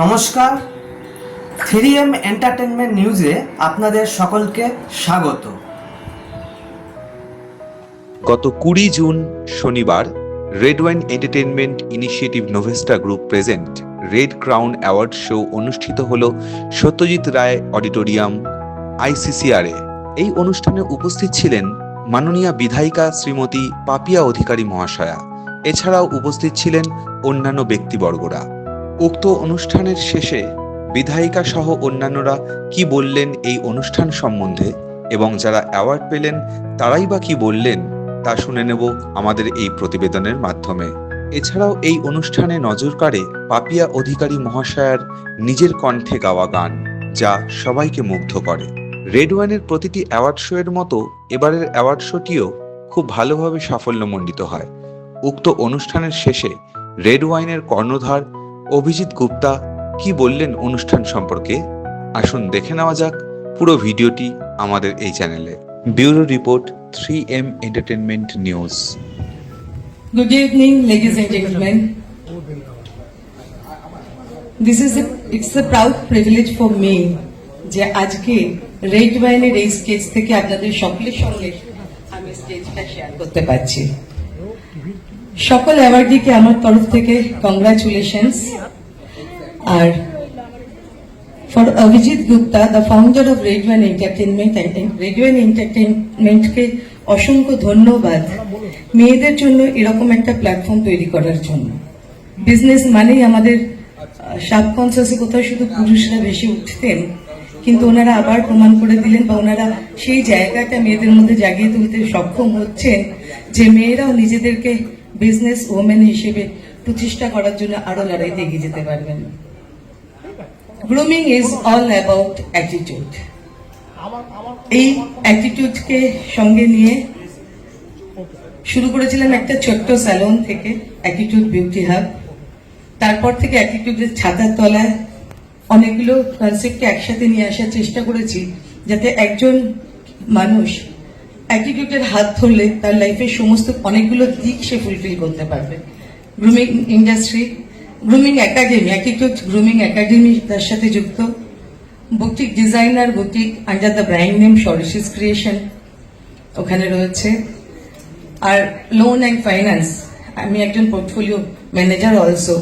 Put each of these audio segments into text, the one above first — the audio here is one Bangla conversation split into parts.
নমস্কার, 3M এন্টারটেনমেন্ট নিউজে আপনাদের সকলকে স্বাগত। গত 20 জুন শনিবার red wine entertainment initiative Novesta group present red crown award show অনুষ্ঠিত হল সত্যজিৎ রায় অডিটোরিয়াম ICCR-এ। এই অনুষ্ঠানে উপস্থিত ছিলেন মাননীয়া বিধায়িকা শ্রীমতী পাপিয়া অধিকারী মহাশয়া। এছাড়াও উপস্থিত ছিলেন অন্যান্য ব্যক্তিবর্গরা। উক্ত অনুষ্ঠানের শেষে বিধায়িকা সহ অন্যান্যরা কি বললেন এই অনুষ্ঠান সম্বন্ধে এবং যারা অ্যাওয়ার্ড পেলেন তারাই বা কি বললেন তা শুনে নেব আমাদের এই প্রতিবেদনের মাধ্যমে। এছাড়াও এই অনুষ্ঠানে নজর কাড়ে পাপিয়া অধিকারী মহাশয়ার নিজের কণ্ঠে গাওয়া গান, যা সবাইকে মুগ্ধ করে। রেড ওয়াইনের প্রতিটি অ্যাওয়ার্ড শো এর মতো এবারের অ্যাওয়ার্ড শোটিও খুব ভালোভাবে সাফল্যমণ্ডিত হয়। উক্ত অনুষ্ঠানের শেষে রেড ওয়াইনের কর্ণধার অভিজিৎ গুপ্তা কি বললেন অনুষ্ঠান সম্পর্কে, আসুন দেখে নেওয়া যাক পুরো ভিডিওটি আমাদের এই চ্যানেলে। Bureau report, 3M entertainment news. Good evening, ladies and gentlemen. It's a proud privilege for me যে আজকে রেড ওয়াইনের এই স্টেজ থেকে আপনাদের সকলের সঙ্গে আমি স্টেজটা শেয়ার করতে পারছি। সকল অ্যাওয়ার্ডিকে আমার তরফ থেকে কংগ্রাচুলেশনস। আর for Abhijit Gupta, the founder of red wine entertainment, red wine এন্টারটেনমেন্টকে অসংখ্য ধন্যবাদ মেয়েদের জন্য এরকম একটা প্ল্যাটফর্ম তৈরি করার জন্য। বিজনেস মানেই আমাদের সাবকনসিয়াসে কোথাও শুধু পুরুষরা বেশি উঠতেন, কিন্তু ওনারা আবার প্রমাণ করে দিলেন বা ওনারা সেই জায়গাটা মেয়েদের মধ্যে জাগিয়ে তুলতে সক্ষম হচ্ছেন যে মেয়েরাও নিজেদেরকে বিজনেস ওমেন হিসেবে প্রতিষ্ঠা করার জন্য আরো লড়াইতে এগিয়ে যেতে পারবেন। Grooming is all about attitude. এই অ্যাটিটিউডকে সঙ্গে নিয়ে শুরু করেছিলাম একটা ছোট্ট স্যালন থেকে, অ্যাটিটিউড বিউটি হাব। তারপর থেকে অ্যাটিটিউডের ছাতার তলায় অনেকগুলো কনসেপ্টকে একসাথে নিয়ে আসার চেষ্টা করেছি, যাতে একজন মানুষ অ্যাটিটিউডের হাত ধরলে তার লাইফের সমস্ত অনেকগুলো দিক সে ফুলফিল করতে পারবে। Grooming industry, grooming academy, attitude grooming academy তার সাথে যুক্ত। Boutique designer boutique under the brand name সরিশিস ক্রিয়েশন ওখানে রয়েছে। আর লোন অ্যান্ড ফাইন্যান্স, আমি একজন পোর্টফোলিও ম্যানেজার অলসো।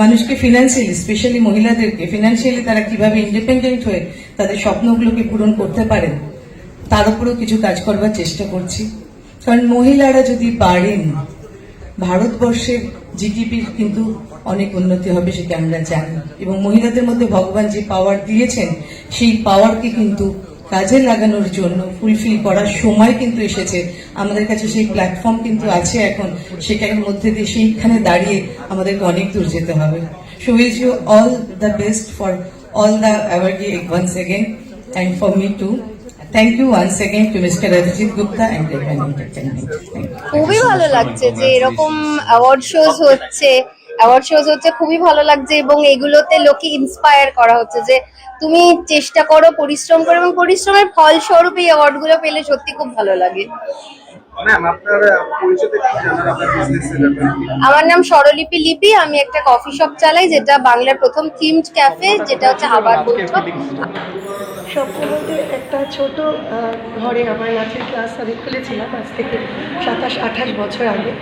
মানুষকে ফিনান্সিয়ালি, স্পেশালি মহিলাদেরকে ফিনান্সিয়ালি তারা কিভাবে ইন্ডিপেন্ডেন্ট হয়ে তাদের স্বপ্নগুলোকে পূরণ করতে পারেন তার উপরেও কিছু কাজ করবার চেষ্টা করছি। কারণ মহিলারা যদি পারেন, ভারতবর্ষের জিডিপির কিন্তু অনেক উন্নতি হবে, সেটা আমরা জানি। এবং মহিলাদের মধ্যে ভগবান যে পাওয়ার দিয়েছেন সেই পাওয়ারকে কিন্তু কাজে লাগানোর জন্য ফুলফিল করার সময় কিন্তু এসেছে। আমাদের কাছে সেই প্ল্যাটফর্ম কিন্তু আছে এখন, সেটার মধ্যে দিয়ে সেইখানে দাঁড়িয়ে আমাদেরকে অনেক দূর যেতে হবে। So wish you all the best for all the awardee once again, and for me too. Thank you once again to Mr. Abhijit Gupta and Red Wine Entertainment. খুবই ভালো লাগছে যে এরকম অ্যাওয়ার্ড শোজ হচ্ছে, খুবই ভালো লাগছে। এবং এগুলোতে লোকে ইন্সপায়ার করা হচ্ছে যে তুমি চেষ্টা করো, পরিশ্রম করো, এবং পরিশ্রমের ফলস্বরূপ এই অ্যাওয়ার্ড গুলো পেলে সত্যি খুব ভালো লাগে। আমার নাম স্বরলিপি লিপি। আমি একটা কফি শপ চালাই, যেটা বাংলার প্রথম থিমড ক্যাফে, যেটা হচ্ছে আবার বৈঠক। স্বপ্ন বলতে একটা ছোট ঘরে আমার নাচের ক্লাস আমি খুলেছিলাম আজ থেকে 27-28 বছর আগে।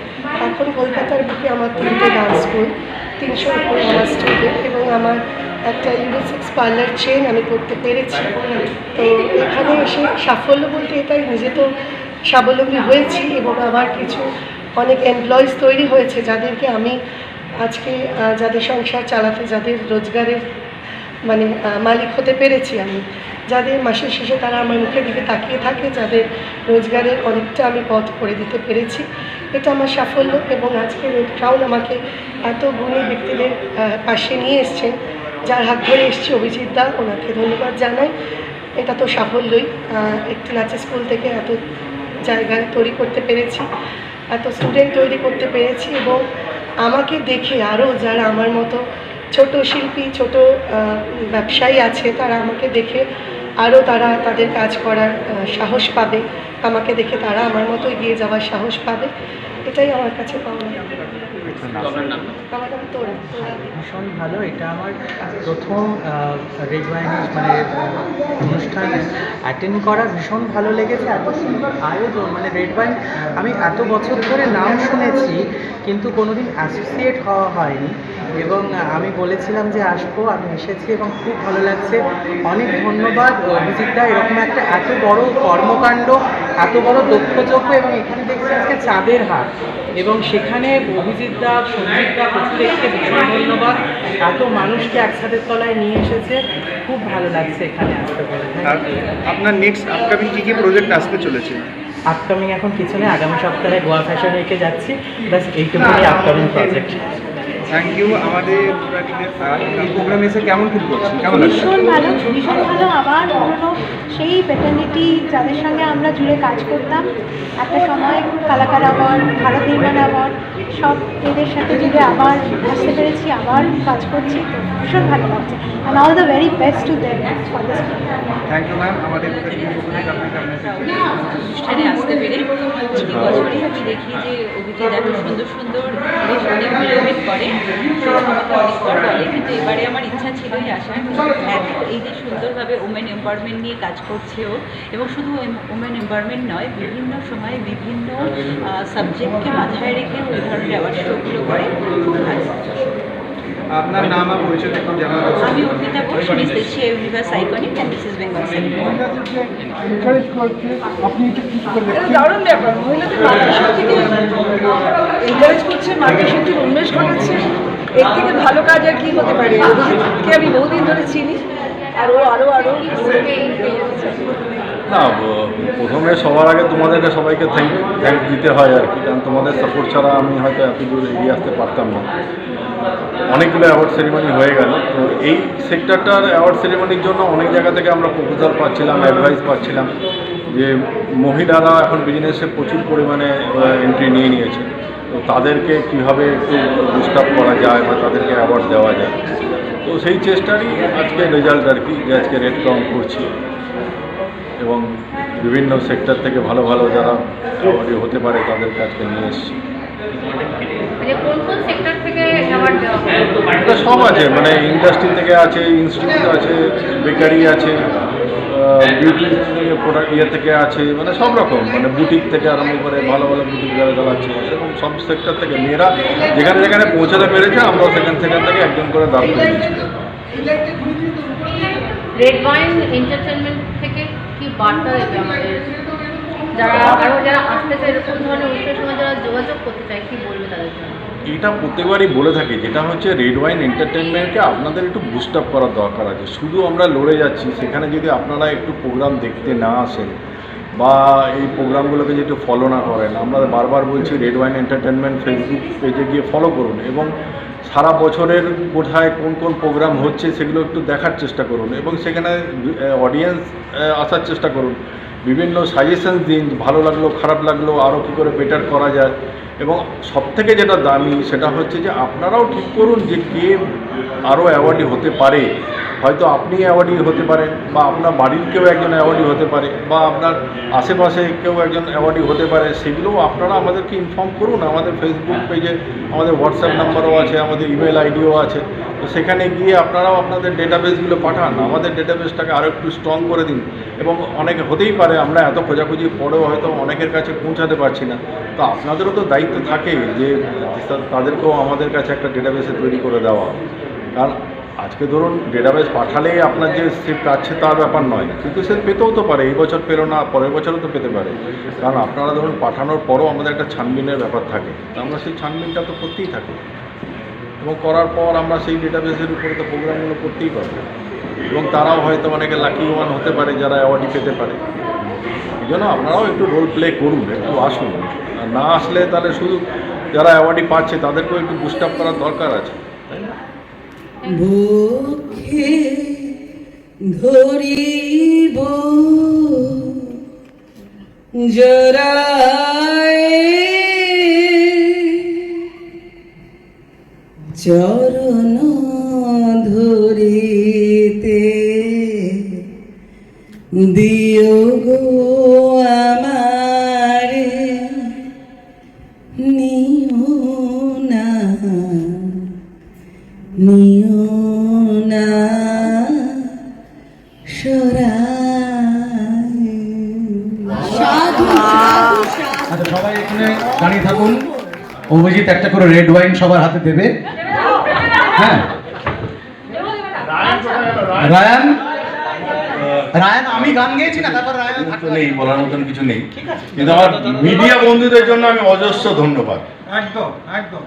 এখন কলকাতার বুকে আমার 3টে ডান্স স্কুল, 300 উপরে আমার স্টুডেন্ট, এবং আমার একটা ইউনিসেক্স পার্লার চেন আমি করতে পেরেছি। তো এখানে এসে সাফল্য বলতে এটাই, নিজে তো স্বাবলম্বী হয়েছি এবং আমার কিছু অনেক এমপ্লয়িজ তৈরি হয়েছে, যাদেরকে আমি আজকে যাদের সংসার চালাতে, যাদের রোজগারের মালিক হতে পেরেছি আমি, যাদের মাসের শেষে তারা আমার মুখের দিকে তাকিয়ে থাকে, যাদের রোজগারের অনেকটা আমি পথ করে দিতে পেরেছি, এটা আমার সাফল্য। এবং আজকে রেড ক্রাউন আমাকে এত গুণী ব্যক্তিদের পাশে নিয়ে এসছেন, যার হাত ধরে এসছি অভিজিৎ দা, ওনাকে ধন্যবাদ জানাই। এটা তো সাফল্যই। একটি নাচের স্কুল থেকে এত জায়গায় তৈরি করতে পেরেছি, এত স্টুডেন্ট তৈরি করতে পেরেছি, এবং আমাকে দেখে আরও যারা আমার মতো ছোট শিল্পী, ছোট ব্যবসায়ী আছে, তারা আমাকে দেখে আরও তাদের কাজ করার সাহস পাবে। আমাকে দেখে তারা আমার মতো এগিয়ে যাওয়ার সাহস পাবে। এটাই আমার কাছে পাওয়া। ভীষণ ভালো। এটা আমার প্রথম রেড ওয়াইনের মানে অনুষ্ঠান অ্যাটেন্ড করা, ভীষণ ভালো লেগেছে। এত সুন্দর আয়োজন, মানে রেড ওয়াইন আমি এত বছর ধরে নাম শুনেছি কিন্তু কোনোদিন অ্যাসোসিয়েট হওয়া হয়নি, এবং আমি বলেছিলাম যে আসবো, আমি এসেছি এবং খুব ভালো লাগছে। অনেক ধন্যবাদ অভিজিৎদা, এরকম একটা এত বড় কর্মকাণ্ড, এত বড় দক্ষযজ্ঞ, এবং এখানে দেখছি আজকে চাঁদের হাট, এবং সেখানে অভিজিৎদা, সঞ্জিতদা, প্রত্যেককে ভীষণ ধন্যবাদ। এত মানুষকে একসাথে তলায় নিয়ে এসেছে, খুব ভালো লাগছে এখানে আসতে পেরে। আর আপনার নেক্সট আপকামিং কী কী প্রজেক্ট আসতে চলেছে? আপকামিং এখন কিছু নেই, আগামী সপ্তাহে গোয়া ফ্যাশন উইকে যাচ্ছি, ব্যাস এইটুকুনি আপকামিং প্রজেক্ট। Thank you. আমাদের এই প্রোগ্রামে এসে কেমন ফিল করছেন, কেমন লাগছে? ভীষণ ভালো, ভীষণ ভালো। আবার পুরনো সেই ভেটারনিটি যাদের সঙ্গে আমরা জুড়ে কাজ করতাম একটা সময়, কালাকার অ্যাওয়ার্ড, ভারত নির্মাণ অ্যাওয়ার্ড, সব এদের সাথে জুড়ে আবার আসতে পেরেছি, আবার কাজ করছি, তো ভীষণ ভালো লাগছে। And all the very best to them for this programme. Thank you ma'am. আমাদের অনুষ্ঠানে আসতে পেরে প্রতি বছরই আমি দেখি যে অভিজিৎ এত সুন্দর সুন্দর বেশ অনেক পিরামিড করে, তো আমাকে অনেকবার বলে, কিন্তু এবারে আমার ইচ্ছা ছিলই আসার। এত এই যে সুন্দরভাবে ওমেন এম্পাওয়ারমেন্ট নিয়ে কাজ করছেও, এবং শুধু ওমেন এম্পাওয়ারমেন্ট নয়, বিভিন্ন সময় বিভিন্ন সাবজেক্টকে মাথায় রেখে ওই ধরনের অ্যাওয়ার্ড শোগুলো করে, খুব ভালো। আপনার নাম আর পরিচয় একটু জানাবেন। আমি Arpita Ghosh, miss Asia universe iconic and Mrs Bengal celebrity. দারুণ ব্যাপার, মহিলাদের মার্কেট থেকে এনকারেজ করছে, মার্কেট উন্মেষ ঘটাচ্ছে, এর থেকে ভালো কাজ আর কি হতে পারে। অভিজিৎকে আমি বহুদিন ধরে চিনি, আর ও আরও না, প্রথমে সবার আগে তোমাদেরকে সবাইকে থ্যাঙ্ক দিতে হয় আর কি, কারণ তোমাদের সাপোর্ট ছাড়া আমি হয়তো এত দূর এগিয়ে আসতে পারতাম না। অনেকগুলো অ্যাওয়ার্ড সেরিমনি হয়ে গেল, তো এই সেক্টরটার অ্যাওয়ার্ড সেরিমনির জন্য অনেক জায়গা থেকে আমরা প্রপোজাল পাচ্ছিলাম, অ্যাডভাইস পাচ্ছিলাম যে মহিলারা এখন বিজনেসে প্রচুর পরিমাণে এন্ট্রি নিয়ে নিয়েছে, তো তাদেরকে কীভাবে একটু বুস্ট আপ করা যায় বা তাদেরকে অ্যাওয়ার্ড দেওয়া যায়। তো সেই চেষ্টারই আজকে রেজাল্ট আর কি, যে আজকে রেড ক্রাউন করছি, এবং বিভিন্ন সেক্টর থেকে ভালো ভালো যারা অ্যাওয়ার্ডি হতে পারে তাদেরকে আজকে নিয়ে এসেছি। কোন কোন সেক্টর থেকে অ্যাওয়ার্ড দেওয়া হয়? এটা সব আছে, মানে ইন্ডাস্ট্রি থেকে আছে, ইনস্টিটিউট আছে, বেকারি আছে, বিউটি প্রোডাক্ট থেকে আছে, মানে সব রকম, মানে বুটিক থেকে আরম্ভ করে ভালো ভালো বুটিক যারা চালাচ্ছে, এরকম সব সেক্টর থেকে মেয়েরা যেখানে যেখানে পৌঁছাতে পেরেছে আমরা সেখান থেকে একজন করে দাঁড় করে দিচ্ছি। রেড ওয়াইন এন্টারটেনমেন্ট থেকে কি বার্তা দেবে আমাদের যারা আসতে চায়, এরকম ধরনের অনুষ্ঠানের সময় যারা যোগাযোগ করতে চায়, কি বলবে তাদের জন্য? এটা প্রত্যেকবারই বলে থাকি, যেটা হচ্ছে রেড ওয়াইন এন্টারটেনমেন্টকে আপনাদের একটু বুস্ট আপ করার দরকার আছে। শুধু আমরা লড়ে যাচ্ছি, সেখানে যদি আপনারা একটু প্রোগ্রাম দেখতে না আসেন বা এই প্রোগ্রামগুলোকে যদি একটু ফলো না করেন, আমরা বারবার বলছি রেড ওয়াইন এন্টারটেনমেন্ট ফেসবুক পেজে গিয়ে ফলো করুন, এবং সারা বছরের কোথায় কোন কোন প্রোগ্রাম হচ্ছে সেগুলো একটু দেখার চেষ্টা করুন, এবং সেখানে অডিয়েন্স আসার চেষ্টা করুন, বিভিন্ন সাজেশন দিন, ভালো লাগলো খারাপ লাগলো আরও কী করে বেটার করা যায়। এবং সবথেকে যেটা দামি সেটা হচ্ছে যে আপনারাও ঠিক করুন যে কে আরও অ্যাওয়ার্ডি হতে পারে। হয়তো আপনি অ্যাওয়ার্ডি হতে পারেন, বা আপনার বাড়ির কেউ একজন অ্যাওয়ার্ডি হতে পারে, বা আপনার আশেপাশে কেউ একজন অ্যাওয়ার্ডি হতে পারে, সেগুলোও আপনারা আমাদেরকে ইনফর্ম করুন। আমাদের ফেসবুক পেজে আমাদের হোয়াটসঅ্যাপ নাম্বারও আছে, আমাদের ইমেল আইডিও আছে, তো সেখানে গিয়ে আপনারাও আপনাদের ডেটাবেসগুলো পাঠান, আমাদের ডেটাবেসটাকে আরও একটু স্ট্রং করে দিন। এবং অনেকে হতেই পারে আমরা এত খোঁজাখুঁজি পরেও হয়তো অনেকের কাছে পৌঁছাতে পারছি না, তো আপনাদেরও তো দায়িত্ব থাকে যে তাদেরকেও আমাদের কাছে একটা ডেটাবেসে তৈরি করে দেওয়া। কারণ আজকে ধরুন ডেটাবেস পাঠালেই আপনার যে সে পাচ্ছে তার ব্যাপার নয়, কিন্তু সে পেতেও তো পারে, এই বছর পেলো না পরের বছরও তো পেতে পারে। কারণ আপনারা ধরুন পাঠানোর পরও আমাদের একটা ছানবিনের ব্যাপার থাকে, তো আমরা সেই ছানবিনটা তো করতেই থাকি, এবং করার পর আমরা সেই ডেটাবেসের উপরে তো প্রোগ্রামগুলো করতেই পারবো, এবং তারাও হয়তো অনেকে লাকি ওয়ান হতে পারে যারা অ্যাওয়ার্ডই পেতে পারে। এই জন্য আপনারাও একটু রোল প্লে করুন, একটু আসুন, আর না আসলে তাহলে শুধু যারা অ্যাওয়ার্ডই পাচ্ছে তাদেরকেও একটু বুস্ট আপ করার দরকার আছে, তাই না? বুকে ধরিব জরায় চরণ ধরিতে দিও গো আমারে নিও না আচ্ছা সবাই এখানে দাঁড়িয়ে থাকুন। অভিজিৎ একটা করে রেড ওয়াইন সবার হাতে দেবে। হ্যাঁ রায়ান, রায়ান আমি গান গেয়েছি না, তারপর রায়ান তো নেই, বলার মতন কিছু নেই, কিন্তু আমার মিডিয়া বন্ধুদের জন্য আমি অজস্র ধন্যবাদ। একদম একদম।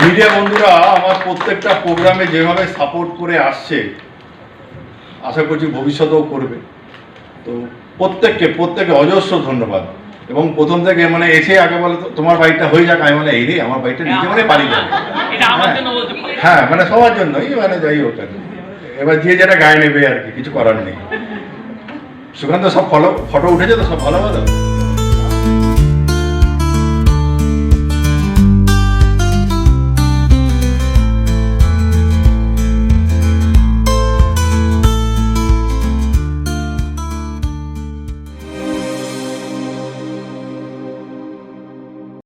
মিডিয়া বন্ধুরা আমার প্রত্যেকটা প্রোগ্রামে যেভাবে সাপোর্ট করে আসছে, আশা করছি ভবিষ্যতেও করবে। তো প্রত্যেককে অজস্র ধন্যবাদ। এবং প্রথম থেকে মানে এসে আগে বলে তোমার বাড়িটা হয়ে যাক, আমি মানে এই রে আমার বাড়িটা নিজে মানে বাড়ি যাবে। হ্যাঁ মানে সবার জন্যই, মানে যাই হোক আর কি। এবার যে যেটা গায়ে নেবে আর কি, কিছু করার নেই। সুকান্ত সব ফটো উঠেছে তো, সব ভালো ভালো।